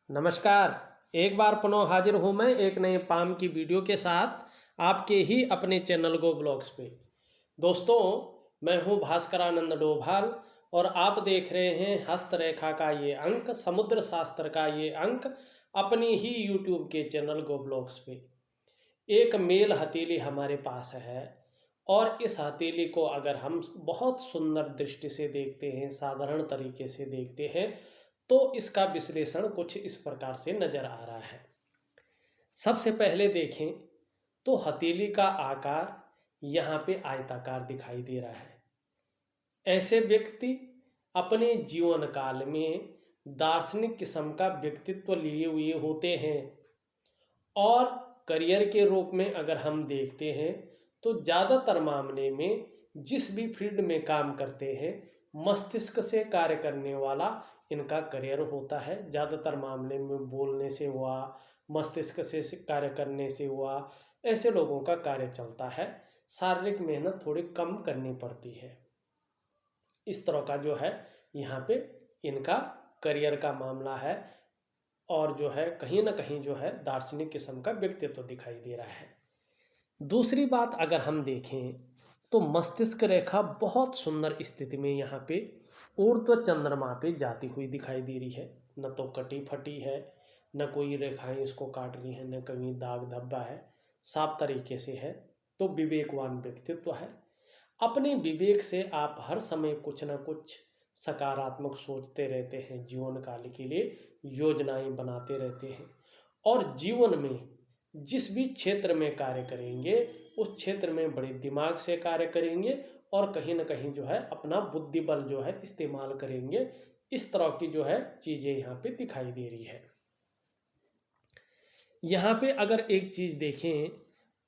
नमस्कार। एक बार पुनः हाजिर हूँ मैं एक नए पाम की वीडियो के साथ आपके ही अपने चैनल गो ब्लॉग्स पे। दोस्तों, मैं हूँ भास्करानंद डोभाल और आप देख रहे हैं हस्तरेखा का ये अंक, समुद्र शास्त्र का ये अंक अपनी ही यूट्यूब के चैनल गो ब्लॉग्स पे। एक मेल हथेली हमारे पास है और इस हथेली को अगर हम बहुत सुंदर दृष्टि से देखते हैं, साधारण तरीके से देखते हैं, तो इसका विश्लेषण कुछ इस प्रकार से नजर आ रहा है। सबसे पहले देखें तो हथेली का आकार यहाँ पे आयताकार दिखाई दे रहा है। ऐसे व्यक्ति अपने जीवन काल में दार्शनिक किस्म का व्यक्तित्व लिए हुए होते हैं और करियर के रूप में अगर हम देखते हैं तो ज़्यादातर मामले में जिस भी फील्ड में काम करते हैं मस्तिष्क से कार्य करने वाला इनका करियर होता है। ज़्यादातर मामले में बोलने से हुआ, मस्तिष्क से कार्य करने से हुआ, ऐसे लोगों का कार्य चलता है। शारीरिक मेहनत थोड़ी कम करनी पड़ती है। इस तरह का जो है यहाँ पे इनका करियर का मामला है और जो है कहीं ना कहीं जो है दार्शनिक किस्म का व्यक्तित्व दिखाई दे रहा है। दूसरी बात अगर हम देखें तो मस्तिष्क रेखा बहुत सुंदर स्थिति में यहाँ पे ऊर्ध्व चंद्रमा पे जाती हुई दिखाई दे रही है। न तो कटी फटी है, न कोई रेखाएं इसको काट रही हैं, न कहीं दाग धब्बा है, साफ तरीके से है। तो विवेकवान व्यक्तित्व है। अपने विवेक से आप हर समय कुछ न कुछ सकारात्मक सोचते रहते हैं, जीवन काल के लिए योजनाएं बनाते रहते हैं और जीवन में जिस भी क्षेत्र में कार्य करेंगे उस क्षेत्र में बड़े दिमाग से कार्य करेंगे और कहीं ना कहीं जो है अपना बुद्धि बल जो है इस्तेमाल करेंगे। इस तरह की जो है चीज़ें यहाँ पे दिखाई दे रही है। यहाँ पे अगर एक चीज़ देखें,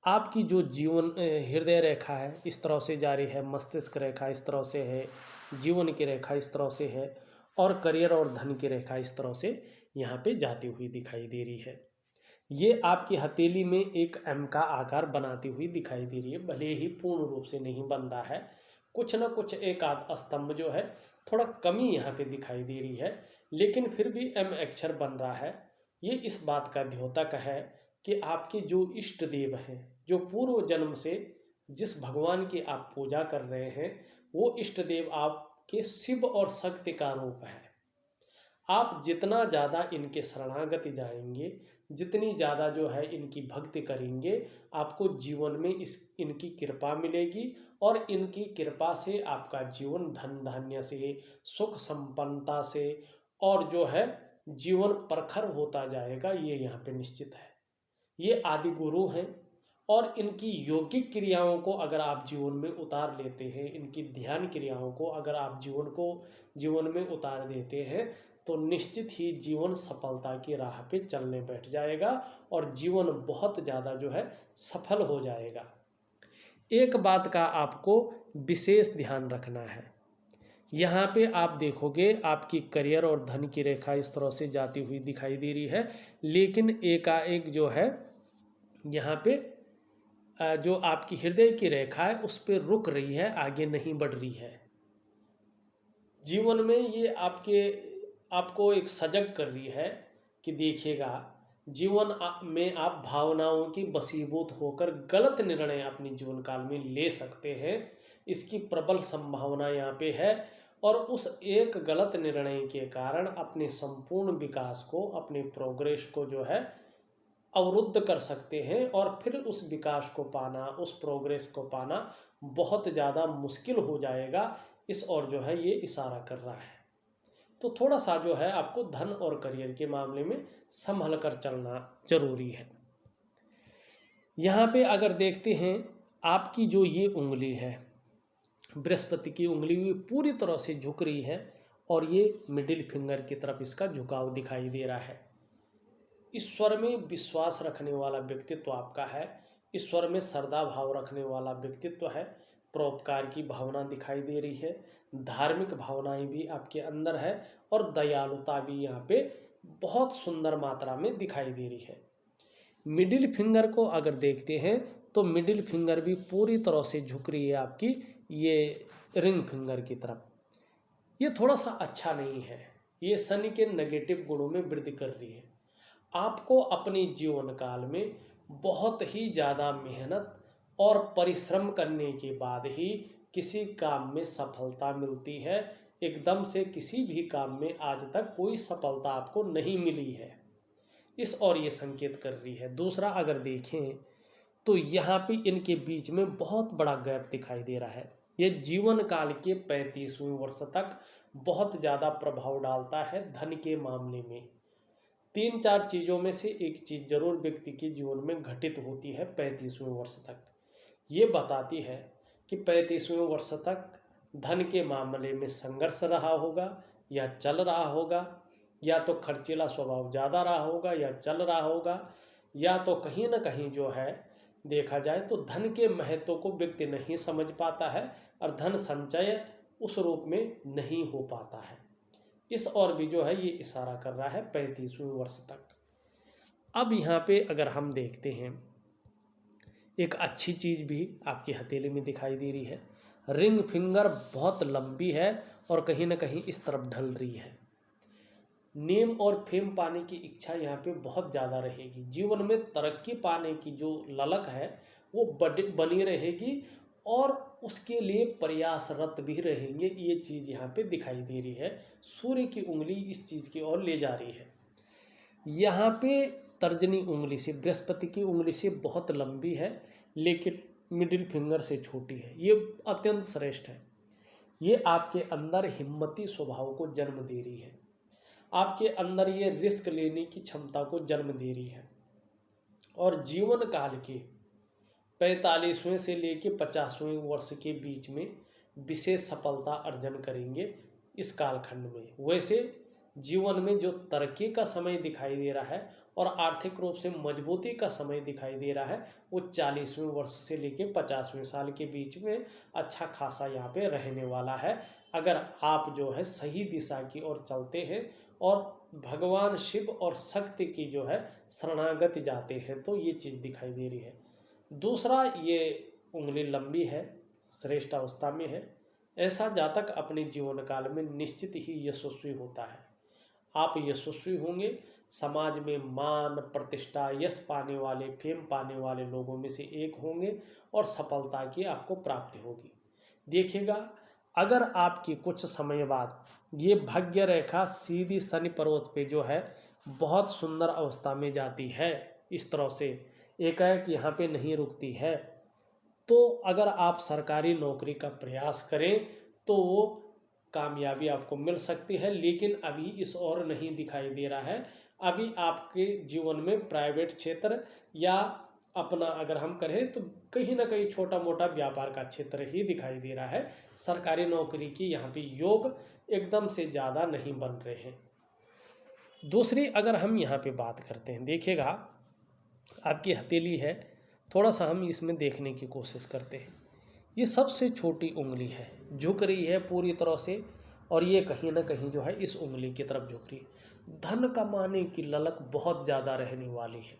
आपकी जो जीवन हृदय रेखा है इस तरह से जा रही है, मस्तिष्क रेखा इस तरह से है, जीवन की रेखा इस तरह से है और करियर और धन की रेखा इस तरह से यहाँ पे जाती हुई दिखाई दे रही है। ये आपकी हथेली में एक एम का आकार बनाती हुई दिखाई दे रही है। भले ही पूर्ण रूप से नहीं बन रहा है, कुछ न कुछ एक आध स्तंभ जो है थोड़ा कमी यहाँ पे दिखाई दे रही है, लेकिन फिर भी एम अक्षर बन रहा है। ये इस बात का द्योतक है कि आपके जो इष्ट देव हैं, जो पूर्व जन्म से जिस भगवान की आप पूजा कर रहे हैं, वो इष्ट देव आपके शिव और शक्ति का रूप है। आप जितना ज़्यादा इनके शरणागति जाएंगे, जितनी ज़्यादा जो है इनकी भक्ति करेंगे, आपको जीवन में इनकी कृपा मिलेगी और इनकी कृपा से आपका जीवन धन धान्य से, सुख संपन्नता से और जो है जीवन प्रखर होता जाएगा। ये यहाँ पे निश्चित है। ये आदि गुरु हैं और इनकी योगिक क्रियाओं को अगर आप जीवन में उतार लेते हैं, इनकी ध्यान क्रियाओं को अगर आप जीवन में उतार देते हैं तो निश्चित ही जीवन सफलता की राह पे चलने बैठ जाएगा और जीवन बहुत ज़्यादा जो है सफल हो जाएगा। एक बात का आपको विशेष ध्यान रखना है। यहाँ पे आप देखोगे आपकी करियर और धन की रेखा इस तरह से जाती हुई दिखाई दे रही है, लेकिन एकाएक जो है यहाँ पे जो आपकी हृदय की रेखा है उस पर रुक रही है, आगे नहीं बढ़ रही है। जीवन में ये आपको एक सजग कर रही है कि देखिएगा जीवन में आप भावनाओं की वशीभूत होकर गलत निर्णय अपने जीवन काल में ले सकते हैं। इसकी प्रबल संभावना यहाँ पे है और उस एक गलत निर्णय के कारण अपने संपूर्ण विकास को, अपने प्रोग्रेस को जो है अवरुद्ध कर सकते हैं और फिर उस विकास को पाना, उस प्रोग्रेस को पाना बहुत ज़्यादा मुश्किल हो जाएगा। इस ओर जो है ये इशारा कर रहा है। तो थोड़ा सा जो है आपको धन और करियर के मामले में संभल कर चलना जरूरी है। यहाँ पे अगर देखते हैं आपकी जो ये उंगली है, बृहस्पति की उंगली भी पूरी तरह से झुक रही है और ये मिडिल फिंगर की तरफ इसका झुकाव दिखाई दे रहा है। ईश्वर में विश्वास रखने वाला व्यक्तित्व आपका है, ईश्वर में श्रद्धा भाव रखने वाला व्यक्तित्व है, परोपकार की भावना दिखाई दे रही है, धार्मिक भावनाएं भी आपके अंदर है और दयालुता भी यहाँ पे बहुत सुंदर मात्रा में दिखाई दे रही है। मिडिल फिंगर को अगर देखते हैं तो मिडिल फिंगर भी पूरी तरह से झुक रही है आपकी ये रिंग फिंगर की तरफ। ये थोड़ा सा अच्छा नहीं है। ये शनि के नेगेटिव गुणों में वृद्धि कर रही है। आपको अपने जीवन काल में बहुत ही ज़्यादा मेहनत और परिश्रम करने के बाद ही किसी काम में सफलता मिलती है। एकदम से किसी भी काम में आज तक कोई सफलता आपको नहीं मिली है, इस और ये संकेत कर रही है। दूसरा अगर देखें तो यहाँ पे इनके बीच में बहुत बड़ा गैप दिखाई दे रहा है। ये जीवन काल के 35वें वर्ष तक बहुत ज़्यादा प्रभाव डालता है धन के मामले में। 3-4 चीज़ों में से एक चीज़ जरूर व्यक्ति के जीवन में घटित होती है 35वें वर्ष तक। ये बताती है कि 35वें वर्ष तक धन के मामले में संघर्ष रहा होगा या चल रहा होगा, या तो खर्चीला स्वभाव ज़्यादा रहा होगा या चल रहा होगा, या तो कहीं ना कहीं जो है देखा जाए तो धन के महत्व को व्यक्ति नहीं समझ पाता है और धन संचय उस रूप में नहीं हो पाता है। इस और भी जो है ये इशारा कर रहा है 35वें वर्ष तक। अब यहाँ पे अगर हम देखते हैं, एक अच्छी चीज़ भी आपकी हथेली में दिखाई दे रही है। रिंग फिंगर बहुत लंबी है और कहीं ना कहीं इस तरफ ढल रही है। नेम और फेम पाने की इच्छा यहाँ पे बहुत ज़्यादा रहेगी। जीवन में तरक्की पाने की जो ललक है वो बनी रहेगी और उसके लिए प्रयासरत भी रहेंगे। ये चीज़ यहाँ पे दिखाई दे रही है। सूर्य की उंगली इस चीज़ की ओर ले जा रही है। यहाँ पे तर्जनी उंगली से, बृहस्पति की उंगली से बहुत लंबी है लेकिन मिडिल फिंगर से छोटी है। ये अत्यंत श्रेष्ठ है। ये आपके अंदर हिम्मती स्वभाव को जन्म दे रही है। आपके अंदर ये रिस्क लेने की क्षमता को जन्म दे रही है और जीवन काल के 45वें से लेके 50वें वर्ष के बीच में विशेष सफलता अर्जन करेंगे इस कालखंड में। वैसे जीवन में जो तरक्की का समय दिखाई दे रहा है और आर्थिक रूप से मजबूती का समय दिखाई दे रहा है वो 40वें वर्ष से लेके 50वें साल के बीच में अच्छा खासा यहाँ पे रहने वाला है। अगर आप जो है सही दिशा की ओर चलते हैं और भगवान शिव और शक्ति की जो है शरणागति जाते हैं तो ये चीज़ दिखाई दे रही है। दूसरा, ये उंगली लंबी है, श्रेष्ठ अवस्था में है। ऐसा जातक अपने जीवन काल में निश्चित ही यशस्वी होता है। आप यशस्वी होंगे, समाज में मान प्रतिष्ठा यश पाने वाले, फेम पाने वाले लोगों में से एक होंगे और सफलता की आपको प्राप्ति होगी। देखिएगा, अगर आपकी कुछ समय बाद ये भाग्य रेखा सीधी शनि पर्वत पे जो है बहुत सुंदर अवस्था में जाती है, इस तरह से एकाएक यहाँ पे नहीं रुकती है, तो अगर आप सरकारी नौकरी का प्रयास करें तो वो कामयाबी आपको मिल सकती है। लेकिन अभी इस ओर नहीं दिखाई दे रहा है। अभी आपके जीवन में प्राइवेट क्षेत्र या अपना अगर हम करें तो कहीं ना कहीं छोटा मोटा व्यापार का क्षेत्र ही दिखाई दे रहा है। सरकारी नौकरी की यहाँ पे योग एकदम से ज़्यादा नहीं बन रहे हैं। दूसरी अगर हम यहाँ पे बात करते हैं, देखिएगा आपकी हथेली है, थोड़ा सा हम इसमें देखने की कोशिश करते हैं। ये सबसे छोटी उंगली है, झुक रही है पूरी तरह से और ये कहीं ना कहीं जो है इस उंगली की तरफ झुक रही है। धन कमाने की ललक बहुत ज़्यादा रहने वाली है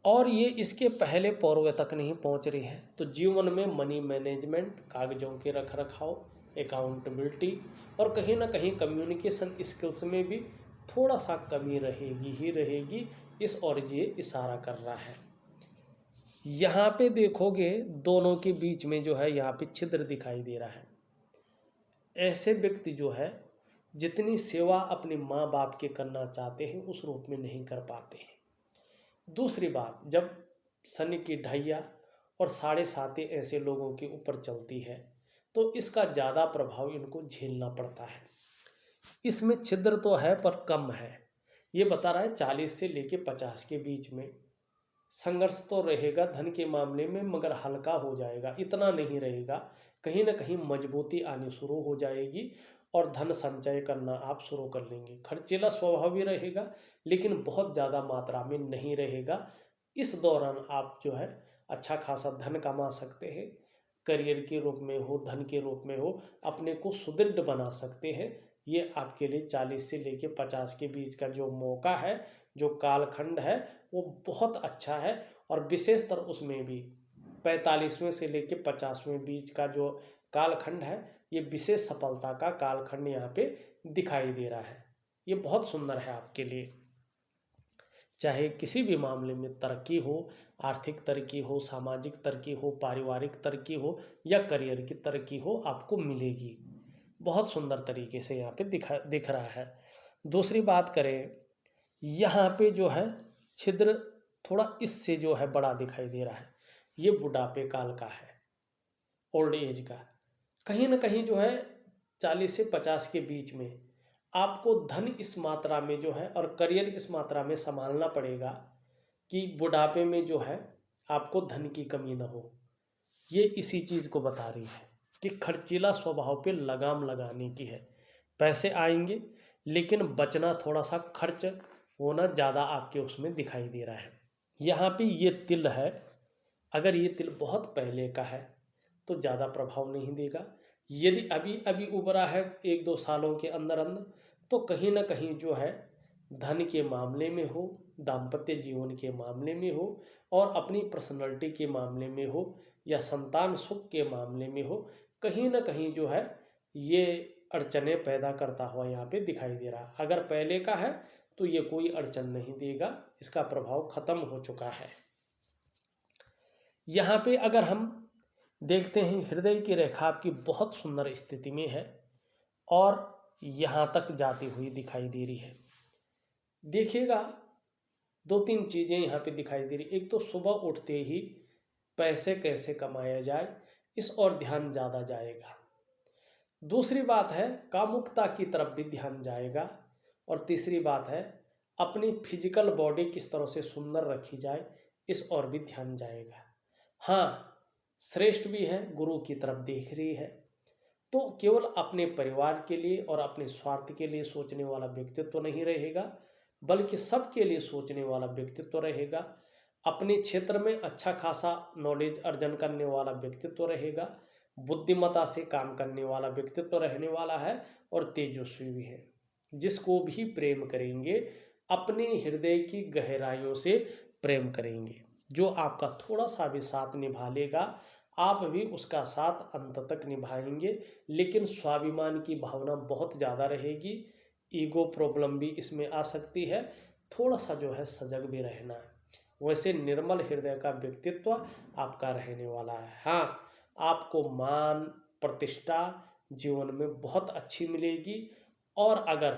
और ये इसके पहले पौरवे तक नहीं पहुंच रही है। तो जीवन में मनी मैनेजमेंट, कागजों के रख रखाव, अकाउंटेबिलिटी और कहीं ना कहीं कम्युनिकेशन स्किल्स में भी थोड़ा सा कमी रहेगी ही रहेगी, इस और ये इशारा कर रहा है। यहाँ पे देखोगे दोनों के बीच में जो है यहाँ पे छिद्र दिखाई दे रहा है। ऐसे व्यक्ति जो है जितनी सेवा अपने माँ बाप के करना चाहते हैं उस रूप में नहीं कर पाते हैं। दूसरी बात, जब शनि की ढैया और 7.5 ऐसे लोगों के ऊपर चलती है तो इसका ज़्यादा प्रभाव इनको झेलना पड़ता है। इसमें छिद्र तो है पर कम है। ये बता रहा है 40 से लेके 50 के बीच में संघर्ष तो रहेगा धन के मामले में, मगर हल्का हो जाएगा, इतना नहीं रहेगा। कहीं ना कहीं मजबूती आनी शुरू हो जाएगी और धन संचय करना आप शुरू कर लेंगे। खर्चीला स्वभाव भी रहेगा लेकिन बहुत ज़्यादा मात्रा में नहीं रहेगा। इस दौरान आप जो है अच्छा खासा धन कमा सकते हैं। करियर के रूप में हो, धन के रूप में हो, अपने को सुदृढ़ बना सकते हैं। ये आपके लिए 40 से लेके 50 के बीच का जो मौका है, जो कालखंड है, वो बहुत अच्छा है। और विशेषतर उसमें भी 45वें से लेके 50वें बीच का जो कालखंड है, ये विशेष सफलता का कालखंड यहाँ पे दिखाई दे रहा है। ये बहुत सुंदर है आपके लिए। चाहे किसी भी मामले में तरक्की हो, आर्थिक तरक्की हो, सामाजिक तरक्की हो, पारिवारिक तरक्की हो या करियर की तरक्की हो, आपको मिलेगी। बहुत सुंदर तरीके से यहाँ पे दिख रहा है। दूसरी बात करें, यहाँ पे जो है छिद्र थोड़ा इससे जो है बड़ा दिखाई दे रहा है। ये बुढ़ापे काल का है, ओल्ड एज का। कहीं ना कहीं जो है 40 से 50 के बीच में आपको धन इस मात्रा में जो है और करियर इस मात्रा में संभालना पड़ेगा कि बुढ़ापे में जो है आपको धन की कमी ना हो। ये इसी चीज़ को बता रही है कि खर्चीला स्वभाव पे लगाम लगाने की है। पैसे आएंगे लेकिन बचना, थोड़ा सा खर्च होना ज़्यादा आपके उसमें दिखाई दे रहा है। यहाँ पे ये तिल है, अगर ये तिल बहुत पहले का है तो ज़्यादा प्रभाव नहीं देगा। यदि अभी अभी उभरा है 1-2 सालों के अंदर अंदर, तो कहीं ना कहीं जो है धन के मामले में हो, दाम्पत्य जीवन के मामले में हो और अपनी पर्सनैलिटी के मामले में हो या संतान सुख के मामले में हो, कहीं ना कहीं जो है ये अड़चने पैदा करता हुआ यहाँ पे दिखाई दे रहा। अगर पहले का है तो ये कोई अड़चन नहीं देगा, इसका प्रभाव खत्म हो चुका है। यहाँ पे अगर हम देखते हैं, हृदय की रेखा आपकी बहुत सुंदर स्थिति में है और यहाँ तक जाती हुई दिखाई दे रही है। देखिएगा 2-3 चीज़ें यहाँ पे दिखाई दे रही। एक तो सुबह उठते ही पैसे कैसे कमाया जाए, इस ओर ध्यान ज़्यादा जाएगा। दूसरी बात है कामुकता की तरफ भी ध्यान जाएगा। और तीसरी बात है अपनी फिजिकल बॉडी किस तरह से सुंदर रखी जाए, इस ओर भी ध्यान जाएगा। हाँ, श्रेष्ठ भी है, गुरु की तरफ देख रही है, तो केवल अपने परिवार के लिए और अपने स्वार्थ के लिए सोचने वाला व्यक्तित्व तो नहीं रहेगा, बल्कि सबके लिए सोचने वाला व्यक्तित्व तो रहेगा। अपने क्षेत्र में अच्छा खासा नॉलेज अर्जन करने वाला व्यक्तित्व रहेगा, बुद्धिमत्ता से काम करने वाला व्यक्तित्व रहने वाला है और तेजस्वी भी है। जिसको भी प्रेम करेंगे अपने हृदय की गहराइयों से प्रेम करेंगे। जो आपका थोड़ा सा भी साथ निभा लेगा, आप भी उसका साथ अंत तक निभाएंगे, लेकिन स्वाभिमान की भावना बहुत ज़्यादा रहेगी। ईगो प्रॉब्लम भी इसमें आ सकती है, थोड़ा सा जो है सजग भी रहना है। वैसे निर्मल हृदय का व्यक्तित्व आपका रहने वाला है। हाँ, आपको मान प्रतिष्ठा जीवन में बहुत अच्छी मिलेगी। और अगर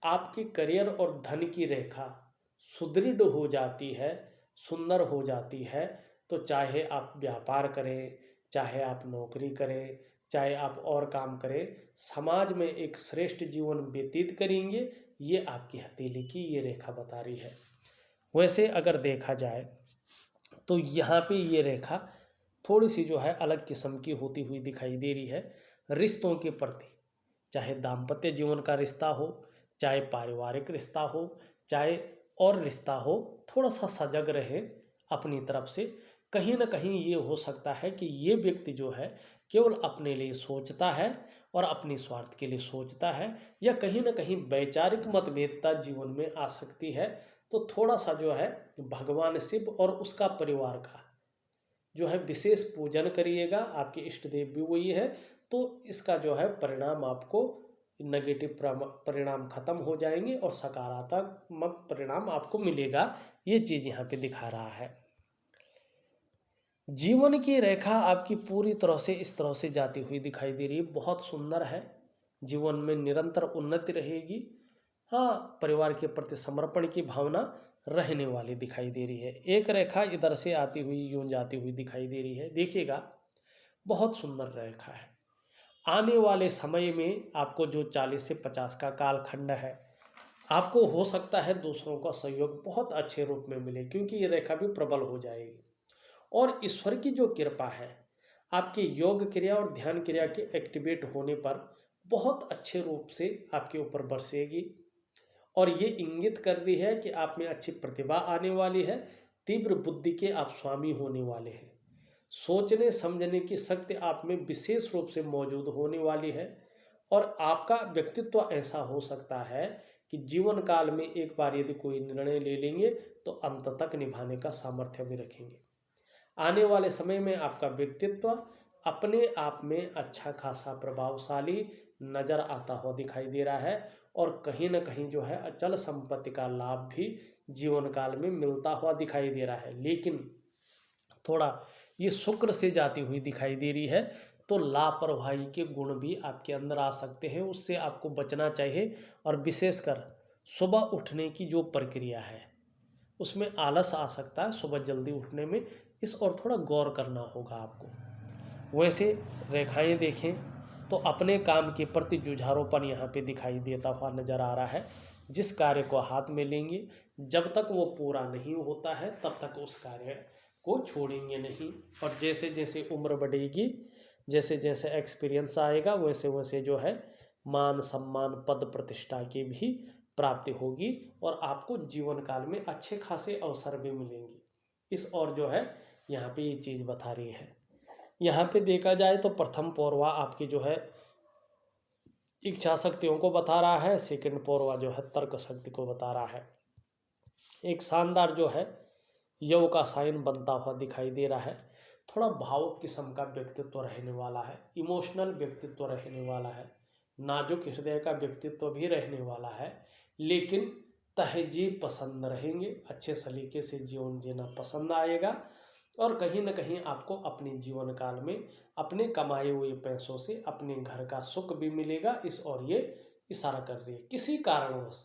आपकी करियर और धन की रेखा सुदृढ़ हो जाती है, सुंदर हो जाती है, तो चाहे आप व्यापार करें, चाहे आप नौकरी करें, चाहे आप और काम करें, समाज में एक श्रेष्ठ जीवन व्यतीत करेंगे। ये आपकी हथेली की ये रेखा बता रही है। वैसे अगर देखा जाए तो यहाँ पे ये रेखा थोड़ी सी जो है अलग किस्म की होती हुई दिखाई दे रही है। रिश्तों के प्रति, चाहे दाम्पत्य जीवन का रिश्ता हो, चाहे पारिवारिक रिश्ता हो, चाहे और रिश्ता हो, थोड़ा सा सजग रहे अपनी तरफ से। कहीं ना कहीं ये हो सकता है कि ये व्यक्ति जो है केवल अपने लिए सोचता है और अपनी स्वार्थ के लिए सोचता है, या कहीं ना कहीं वैचारिक मतभेदता जीवन में आ सकती है। तो थोड़ा सा जो है भगवान शिव और उसका परिवार का जो है विशेष पूजन करिएगा। आपके इष्ट देव भी वही है, तो इसका जो है परिणाम आपको नेगेटिव परिणाम खत्म हो जाएंगे और सकारात्मक परिणाम आपको मिलेगा। ये चीज़ यहाँ पे दिखा रहा है। जीवन की रेखा आपकी पूरी तरह से इस तरह से जाती हुई दिखाई दे रही है, बहुत सुंदर है। जीवन में निरंतर उन्नति रहेगी। हाँ, परिवार के प्रति समर्पण की भावना रहने वाली दिखाई दे रही है। एक रेखा इधर से आती हुई यूं जाती हुई दिखाई दे रही है, देखिएगा बहुत सुंदर रेखा है। आने वाले समय में आपको जो 40 से 50 का कालखंड है, आपको हो सकता है दूसरों का सहयोग बहुत अच्छे रूप में मिले, क्योंकि ये रेखा भी प्रबल हो जाएगी। और ईश्वर की जो कृपा है आपकी योग क्रिया और ध्यान क्रिया के एक्टिवेट होने पर बहुत अच्छे रूप से आपके ऊपर बरसेगी। और ये इंगित कर रही है कि आप में अच्छी प्रतिभा आने वाली है, तीव्र बुद्धि के आप स्वामी होने वाले हैं, सोचने समझने की शक्ति आप में विशेष रूप से मौजूद होने वाली है। और आपका व्यक्तित्व ऐसा हो सकता है कि जीवन काल में एक बार यदि कोई निर्णय ले लेंगे तो अंत तक निभाने का सामर्थ्य भी रखेंगे। आने वाले समय में आपका व्यक्तित्व अपने आप में अच्छा खासा प्रभावशाली, नज़र आता हुआ दिखाई दे रहा है और कहीं ना कहीं जो है अचल संपत्ति का लाभ भी जीवन काल में मिलता हुआ दिखाई दे रहा है। लेकिन थोड़ा ये शुक्र से जाती हुई दिखाई दे रही है, तो लापरवाही के गुण भी आपके अंदर आ सकते हैं, उससे आपको बचना चाहिए। और विशेषकर सुबह उठने की जो प्रक्रिया है उसमें आलस आ सकता है सुबह जल्दी उठने में, इस और थोड़ा गौर करना होगा आपको। वैसे रेखाएं देखें तो अपने काम के प्रति जुझारूपन यहाँ पे दिखाई देता हुआ नज़र आ रहा है। जिस कार्य को हाथ में लेंगे जब तक वो पूरा नहीं होता है तब तक उस कार्य को छोड़ेंगे नहीं। और जैसे जैसे उम्र बढ़ेगी, जैसे जैसे एक्सपीरियंस आएगा, वैसे वैसे जो है मान सम्मान पद प्रतिष्ठा की भी प्राप्ति होगी और आपको जीवन काल में अच्छे खासे अवसर भी मिलेंगे। इस और जो है यहाँ पे ये चीज़ बता रही है। यहाँ पे देखा जाए तो प्रथम पौरवा आपकी जो है इच्छा शक्तियों को बता रहा है, सेकंड पौरवा जो है तर्क शक्ति को बता रहा है। एक शानदार जो है यव का साइन बनता हुआ दिखाई दे रहा है। थोड़ा भावुक किस्म का व्यक्तित्व रहने वाला है, इमोशनल व्यक्तित्व रहने वाला है, नाजुक हृदय का व्यक्तित्व भी रहने वाला है, लेकिन तहजीब पसंद रहेंगे, अच्छे सलीके से जीवन जीना पसंद आएगा। और कहीं ना कहीं आपको अपने जीवन काल में अपने कमाए हुए पैसों से अपने घर का सुख भी मिलेगा। इस और ये इशारा कर रही है किसी कारणवश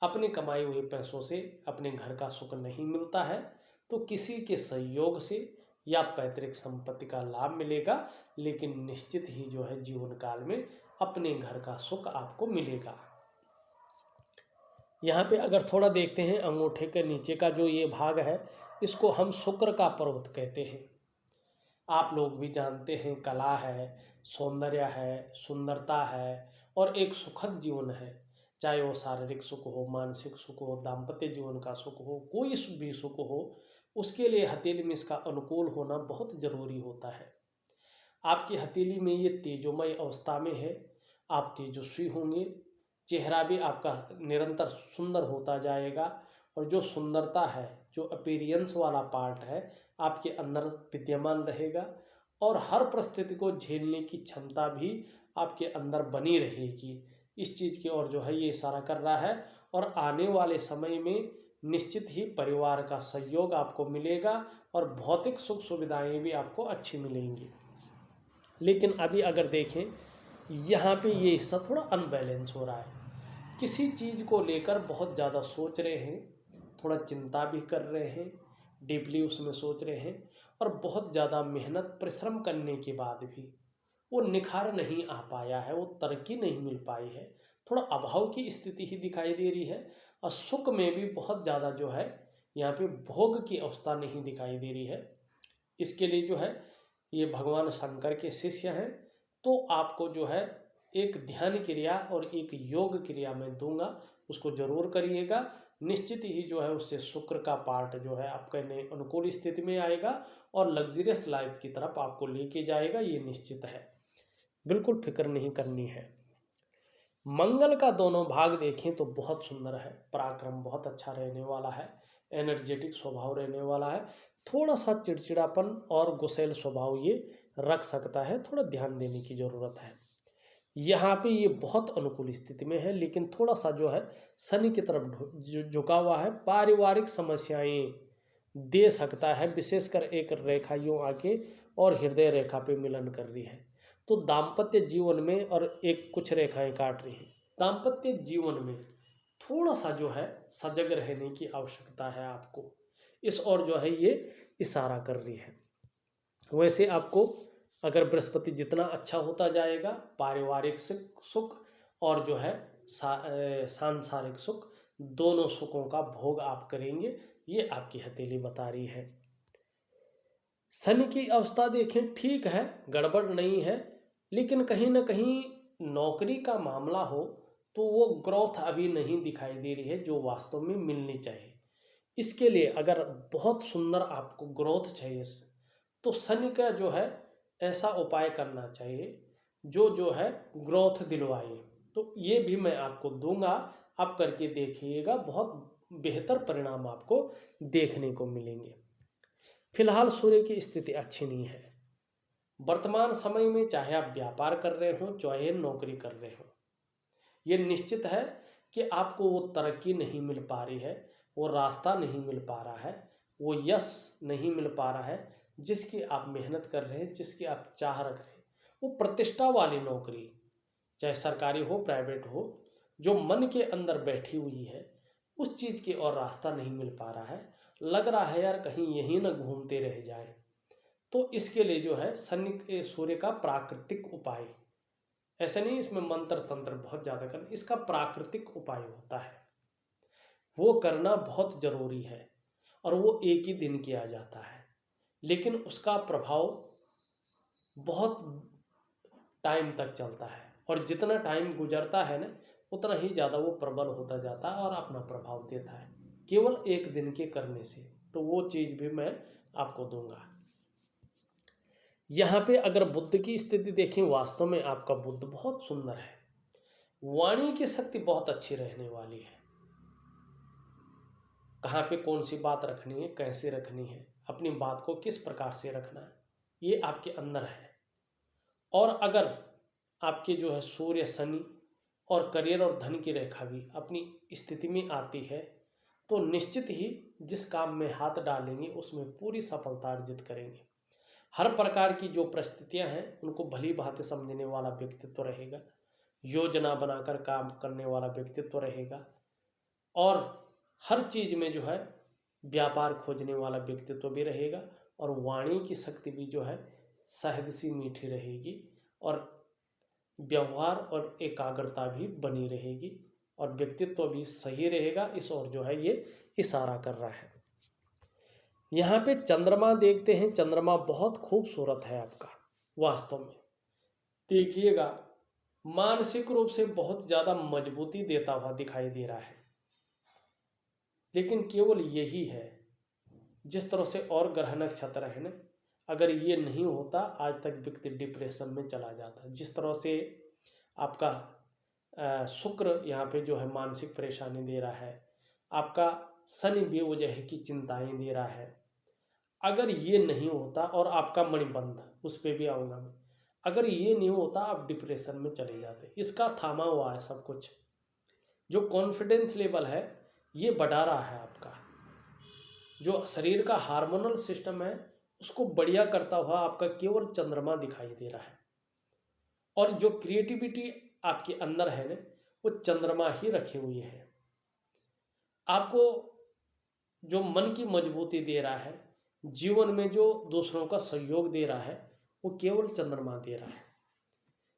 अपने कमाए हुए पैसों से अपने घर का सुख नहीं मिलता है तो किसी के सहयोग से या पैतृक संपत्ति का लाभ मिलेगा, लेकिन निश्चित ही जो है जीवन काल में अपने घर का सुख आपको मिलेगा। यहाँ पे अगर थोड़ा देखते हैं अंगूठे के नीचे का जो ये भाग है, इसको हम शुक्र का पर्वत कहते हैं। आप लोग भी जानते हैं कला है, सौंदर्य है, सुंदरता है और एक सुखद जीवन है। चाहे वो शारीरिक सुख हो, मानसिक सुख हो, दाम्पत्य जीवन का सुख हो, कोई भी सुख हो, उसके लिए हथेली में इसका अनुकूल होना बहुत ज़रूरी होता है। आपकी हथेली में ये तेजोमय अवस्था में है, आप तेजस्वी होंगे, चेहरा भी आपका निरंतर सुंदर होता जाएगा और जो सुंदरता है, जो अपीयरेंस वाला पार्ट है, आपके अंदर विद्यमान रहेगा और हर परिस्थिति को झेलने की क्षमता भी आपके अंदर बनी रहेगी। इस चीज़ की ओर जो है ये इशारा कर रहा है। और आने वाले समय में निश्चित ही परिवार का सहयोग आपको मिलेगा और भौतिक सुख सुविधाएं भी आपको अच्छी मिलेंगी। लेकिन अभी अगर देखें यहाँ पे ये हिस्सा थोड़ा अनबैलेंस हो रहा है, किसी चीज़ को लेकर बहुत ज़्यादा सोच रहे हैं, थोड़ा चिंता भी कर रहे हैं, डीपली उसमें सोच रहे हैं और बहुत ज़्यादा मेहनत परिश्रम करने के बाद भी वो निखार नहीं आ पाया है, वो तरक्की नहीं मिल पाई है, थोड़ा अभाव की स्थिति ही दिखाई दे रही है। और सुख में भी बहुत ज़्यादा जो है यहाँ पे भोग की अवस्था नहीं दिखाई दे रही है। इसके लिए जो है ये भगवान शंकर के शिष्य हैं, तो आपको जो है एक ध्यान क्रिया और एक योग क्रिया मैं दूंगा, उसको जरूर करिएगा। निश्चित ही जो है उससे शुक्र का पार्ट जो है आपके अनुकूल स्थिति में आएगा और लग्जरियस लाइफ की तरफ आपको लेके जाएगा, ये निश्चित है, बिल्कुल फिक्र नहीं करनी है। मंगल का दोनों भाग देखें तो बहुत सुंदर है, पराक्रम बहुत अच्छा रहने वाला है, एनर्जेटिक स्वभाव रहने वाला है, थोड़ा सा चिड़चिड़ापन और गुस्सैल स्वभाव ये रख सकता है, थोड़ा ध्यान देने की ज़रूरत है। यहाँ पे ये बहुत अनुकूल स्थिति में है, लेकिन थोड़ा सा जो है शनि की तरफ झुका हुआ है, पारिवारिक समस्याएं दे सकता है, विशेषकर एक रेखा यूं आके और हृदय रेखा पे मिलन कर रही है, तो दाम्पत्य जीवन में और एक कुछ रेखाएं काट रही हैं, दाम्पत्य जीवन में थोड़ा सा जो है सजग रहने की आवश्यकता है आपको, इस और जो है ये इशारा कर रही है। वैसे आपको अगर बृहस्पति जितना अच्छा होता जाएगा, पारिवारिक सुख और जो है सांसारिक सुख, दोनों सुखों का भोग आप करेंगे, ये आपकी हथेली बता रही है। शनि की अवस्था देखें ठीक है, गड़बड़ नहीं है, लेकिन कहीं ना कहीं नौकरी का मामला हो तो वो ग्रोथ अभी नहीं दिखाई दे रही है जो वास्तव में मिलनी चाहिए। इसके लिए अगर बहुत सुंदर आपको ग्रोथ चाहिए तो शनि का जो है ऐसा उपाय करना चाहिए जो है ग्रोथ दिलवाए, तो ये भी मैं आपको दूंगा, आप करके देखिएगा, बहुत बेहतर परिणाम आपको देखने को मिलेंगे। फिलहाल सूर्य की स्थिति अच्छी नहीं है, वर्तमान समय में चाहे आप व्यापार कर रहे हो चाहे नौकरी कर रहे हो, ये निश्चित है कि आपको वो तरक्की नहीं मिल पा रही है, वो रास्ता नहीं मिल पा रहा है, वो यश नहीं मिल पा रहा है जिसकी आप मेहनत कर रहे हैं, जिसकी आप चाह रख रहे हैं। वो प्रतिष्ठा वाली नौकरी, चाहे सरकारी हो प्राइवेट हो, जो मन के अंदर बैठी हुई है, उस चीज़ की और रास्ता नहीं मिल पा रहा है। लग रहा है यार कहीं यहीं न घूमते रह जाए। तो इसके लिए जो है शनि सूर्य का प्राकृतिक उपाय, ऐसा नहीं इसमें मंत्र तंत्र बहुत ज़्यादा करना, इसका प्राकृतिक उपाय होता है, वो करना बहुत ज़रूरी है। और वो एक ही दिन किया जाता है, लेकिन उसका प्रभाव बहुत टाइम तक चलता है, और जितना टाइम गुजरता है ना उतना ही ज़्यादा वो प्रबल होता जाता है और अपना प्रभाव देता है, केवल एक दिन के करने से। तो वो चीज़ भी मैं आपको दूंगा। यहाँ पे अगर बुद्ध की स्थिति देखें, वास्तव में आपका बुद्ध बहुत सुंदर है, वाणी की शक्ति बहुत अच्छी रहने वाली है। कहाँ पे कौन सी बात रखनी है, कैसे रखनी है, अपनी बात को किस प्रकार से रखना है, ये आपके अंदर है। और अगर आपके जो है सूर्य शनि और करियर और धन की रेखा भी अपनी स्थिति में आती है, तो निश्चित ही जिस काम में हाथ डालेंगे उसमें पूरी सफलता अर्जित करेंगे। हर प्रकार की जो परिस्थितियां हैं उनको भली भांति समझने वाला व्यक्तित्व रहेगा, योजना बनाकर काम करने वाला व्यक्तित्व रहेगा, और हर चीज़ में जो है व्यापार खोजने वाला व्यक्तित्व भी रहेगा। और वाणी की शक्ति भी जो है शहद सी मीठी रहेगी, और व्यवहार और एकाग्रता भी बनी रहेगी, और व्यक्तित्व भी सही रहेगा। इस ओर जो है ये इशारा कर रहा है। यहाँ पे चंद्रमा देखते हैं, चंद्रमा बहुत खूबसूरत है आपका, वास्तव में देखिएगा मानसिक रूप से बहुत ज़्यादा मजबूती देता हुआ दिखाई दे रहा है। लेकिन केवल यही है, जिस तरह से और ग्रह नक्षत्र है ना, अगर ये नहीं होता आज तक व्यक्ति डिप्रेशन में चला जाता। जिस तरह से आपका शुक्र यहाँ पे जो है मानसिक परेशानी दे रहा है, आपका शनि बेवजह की चिंताएं दे रहा है, अगर ये नहीं होता, और आपका मणिबंध उस पर भी आऊँगा मैं, अगर ये नहीं होता आप डिप्रेशन में चले जाते। इसका थामा हुआ है सब कुछ, जो कॉन्फिडेंस लेवल है ये बढ़ा रहा है आपका, जो शरीर का हार्मोनल सिस्टम है उसको बढ़िया करता हुआ आपका केवल चंद्रमा दिखाई दे रहा है। और जो क्रिएटिविटी आपके अंदर है ना, वो चंद्रमा ही रखे हुए है। आपको जो मन की मजबूती दे रहा है, जीवन में जो दूसरों का सहयोग दे रहा है, वो केवल चंद्रमा दे रहा है।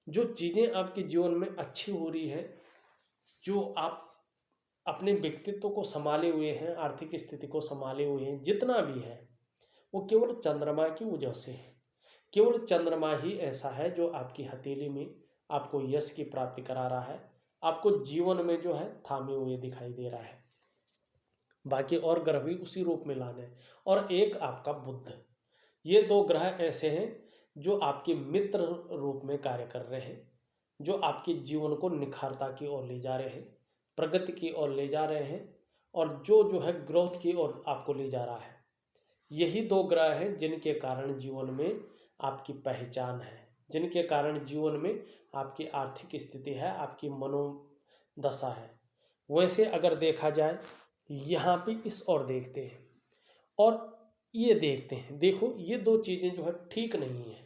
जो चीज़ें आपके जीवन में अच्छी हो रही है, जो आप अपने व्यक्तित्व को संभाले हुए हैं, आर्थिक स्थिति को संभाले हुए हैं, जितना भी है वो केवल चंद्रमा की वजह से है। केवल चंद्रमा ही ऐसा है जो आपकी हथेली में आपको यश की प्राप्ति करा रहा है, आपको जीवन में जो है थामे हुए दिखाई दे रहा है। बाकी और ग्रह भी उसी रूप में लाने हैं। और एक आपका बुध, ये दो ग्रह ऐसे हैं जो आपके मित्र रूप में कार्य कर रहे हैं, जो आपके जीवन को निखारता की ओर ले जा रहे हैं, प्रगति की ओर ले जा रहे हैं, और जो है ग्रोथ की ओर आपको ले जा रहा है। यही दो ग्रह हैं जिनके कारण जीवन में आपकी पहचान है, जिनके कारण जीवन में आपकी आर्थिक स्थिति है, आपकी मनोदशा है। वैसे अगर देखा जाए, यहाँ पे इस ओर देखते हैं और ये देखते हैं, देखो ये दो चीज़ें जो है ठीक नहीं है।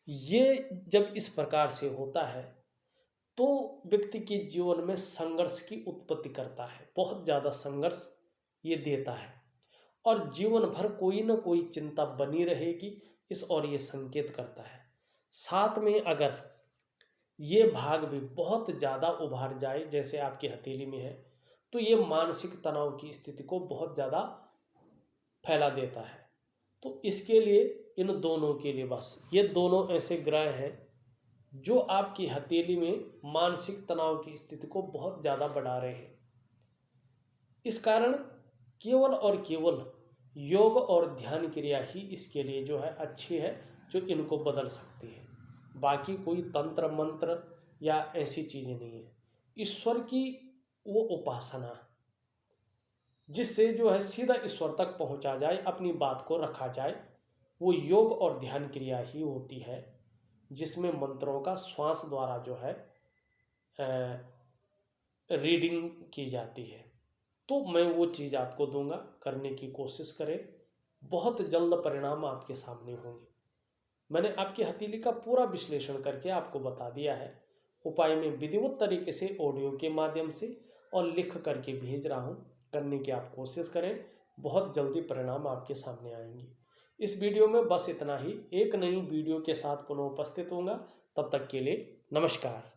ये जब इस प्रकार से होता है तो व्यक्ति के जीवन में संघर्ष की उत्पत्ति करता है, बहुत ज़्यादा संघर्ष ये देता है, और जीवन भर कोई ना कोई चिंता बनी रहेगी, इस और ये संकेत करता है। साथ में अगर ये भाग भी बहुत ज़्यादा उभार जाए, जैसे आपकी हथेली में है, तो ये मानसिक तनाव की स्थिति को बहुत ज़्यादा फैला देता है। तो इसके लिए इन दोनों के लिए, बस ये दोनों ऐसे ग्रह हैं जो आपकी हथेली में मानसिक तनाव की स्थिति को बहुत ज़्यादा बढ़ा रहे हैं। इस कारण केवल और केवल योग और ध्यान क्रिया ही इसके लिए जो है अच्छी है, जो इनको बदल सकती है। बाकी कोई तंत्र मंत्र या ऐसी चीज़ें नहीं है। ईश्वर की वो उपासना जिससे जो है सीधा ईश्वर तक पहुंचा जाए, अपनी बात को रखा जाए, वो योग और ध्यान क्रिया ही होती है, जिसमें मंत्रों का श्वास द्वारा जो है रीडिंग की जाती है। तो मैं वो चीज़ आपको दूंगा, करने की कोशिश करें, बहुत जल्द परिणाम आपके सामने होंगे। मैंने आपकी हथेली का पूरा विश्लेषण करके आपको बता दिया है। उपाय में विधिवत तरीके से ऑडियो के माध्यम से और लिख करके भेज रहा हूँ, करने की आप कोशिश करें, बहुत जल्दी परिणाम आपके सामने आएंगे। इस वीडियो में बस इतना ही। एक नई वीडियो के साथ पुनः उपस्थित होऊंगा, तब तक के लिए नमस्कार।